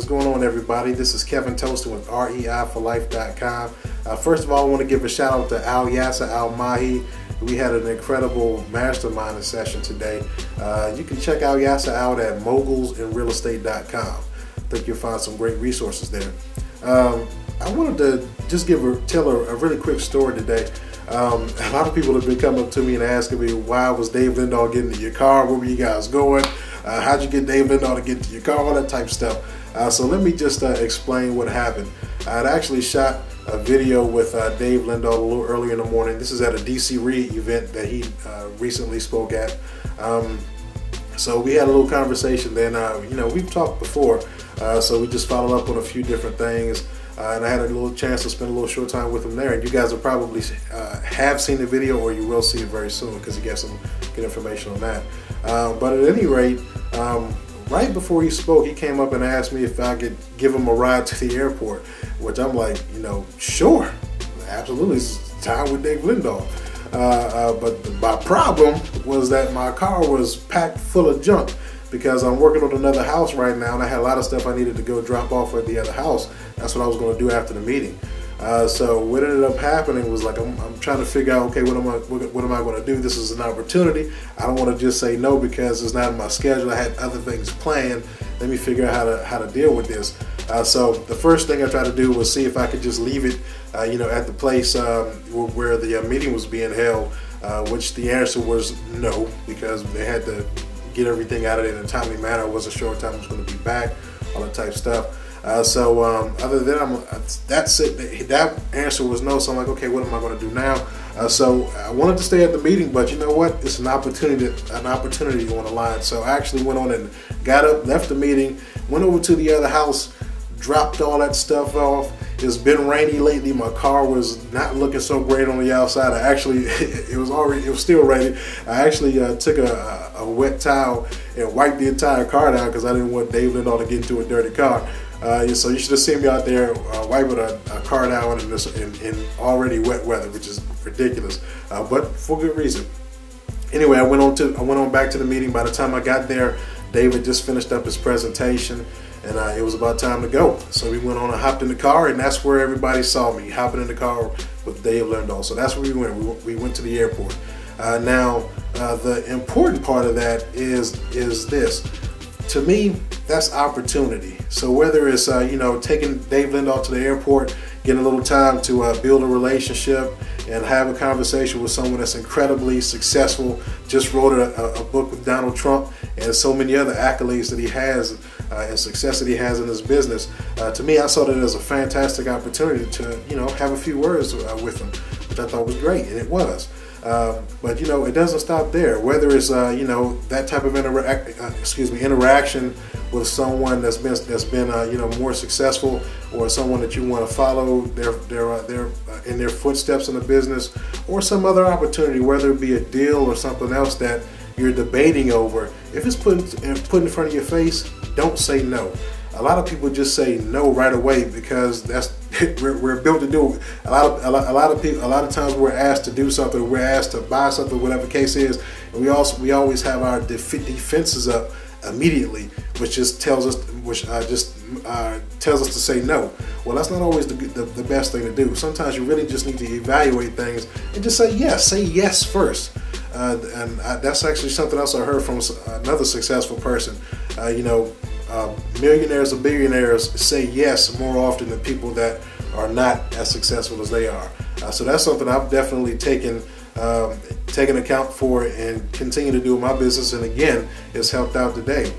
going on, everybody? This is Kevin Toston with REIforlife.com. First of all, I want to give a shout out to Al Yasser Al Mahi. We had an incredible mastermind session today. You can check Al Yasser out at mogulsinrealestate.com. I think you'll find some great resources there. I wanted to just tell a really quick story today. A lot of people have been coming up to me and asking me, why was Dave Lindahl getting to your car? Where were you guys going? How'd you get Dave Lindahl to get to your car? All that type of stuff. So let me just explain what happened. I'd actually shot a video with Dave Lindahl a little earlier in the morning. This is at a DCREIA event that he recently spoke at. So we had a little conversation then. We've talked before, so we just followed up on a few different things. And I had a little chance to spend a little short time with him there. And you guys will probably have seen the video, or you will see it very soon, because he got some good information on that. But at any rate, right before he spoke, he came up and asked me if I could give him a ride to the airport, which I'm like, sure, absolutely, it's time with Dave Lindahl. But my problem was that my car was packed full of junk, because I'm working on another house right now, and I had a lot of stuff I needed to go drop off at the other house. That's what I was going to do after the meeting. So what ended up happening was, like, I'm trying to figure out, okay, what am I going to do? This is an opportunity. I don't want to just say no because it's not in my schedule. I had other things planned. Let me figure out how to deal with this. So the first thing I tried to do was see if I could just leave it, at the place where the meeting was being held, which the answer was no, because they had to get everything out of it in a timely manner. I wasn't sure what time I was going to be back, all that type of stuff. So other than that's it. That answer was no. So I'm like, okay, what am I going to do now? So I wanted to stay at the meeting, but you know what? It's an opportunity on the line. So I actually went on and got up, left the meeting, went over to the other house, dropped all that stuff off. It's been rainy lately. My car was not looking so great on the outside. I actually, it was still raining. I actually took a wet towel and wiped the entire car down because I didn't want Dave Lindahl to get into a dirty car. So you should have seen me out there wiping a car down in already wet weather, which is ridiculous, but for good reason. Anyway, I went on back to the meeting. By the time I got there, David just finished up his presentation, and it was about time to go. So we went on and hopped in the car, and that's where everybody saw me, hopping in the car with Dave Lindahl. So that's where we went. We went to the airport. Now, the important part of that is this. To me, that's opportunity. So whether it's taking Dave Lindahl to the airport, getting a little time to build a relationship and have a conversation with someone that's incredibly successful, just wrote a book with Donald Trump, and so many other accolades that he has and success that he has in his business. To me, I saw that as a fantastic opportunity to have a few words with him, which I thought was great, and it was. But it doesn't stop there. Whether it's that type of interaction with someone that's been more successful, or someone that you want to follow in their footsteps in the business, or some other opportunity, whether it be a deal or something else that you're debating over. If it's put in front of your face, don't say no. A lot of people just say no right away because we're built to do it. A lot of times we're asked to do something, we're asked to buy something, whatever the case is, and we always have our defenses up immediately, which just tells us to say no. Well, that's not always the best thing to do. Sometimes you really just need to evaluate things and just say yes. Say yes first. That's actually something else I heard from another successful person. Millionaires or billionaires say yes more often than people that are not as successful as they are. So that's something I've definitely taken account for and continue to do in my business. And again, it's helped out today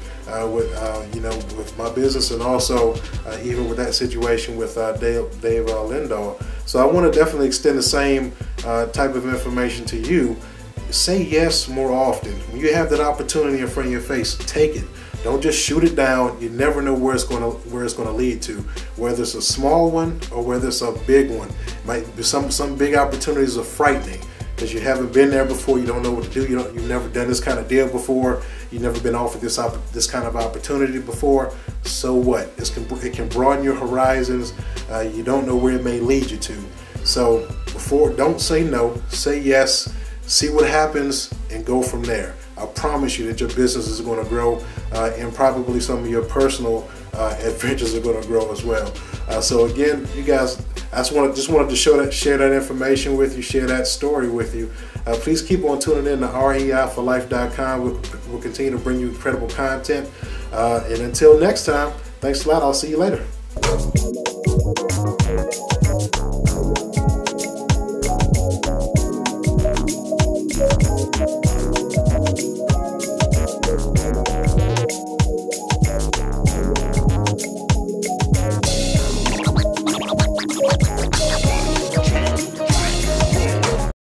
with my business, and also even with that situation with Dave Lindahl. So I want to definitely extend the same type of information to you. Say yes more often. When you have that opportunity in front of your face, take it. Don't just shoot it down. You never know where it's going to lead to. Whether it's a small one or whether it's a big one. Might be some big opportunities are frightening because you haven't been there before. You don't know what to do. You've never done this kind of deal before. You've never been offered this kind of opportunity before. So what? It can broaden your horizons. You don't know where it may lead you to. So don't say no. Say yes. See what happens and go from there. I promise you that your business is going to grow, and probably some of your personal adventures are going to grow as well. So again, you guys, I just wanted to share that information with you, share that story with you. Please keep on tuning in to reiforlife.com. We'll continue to bring you incredible content. And until next time, thanks a lot. I'll see you later.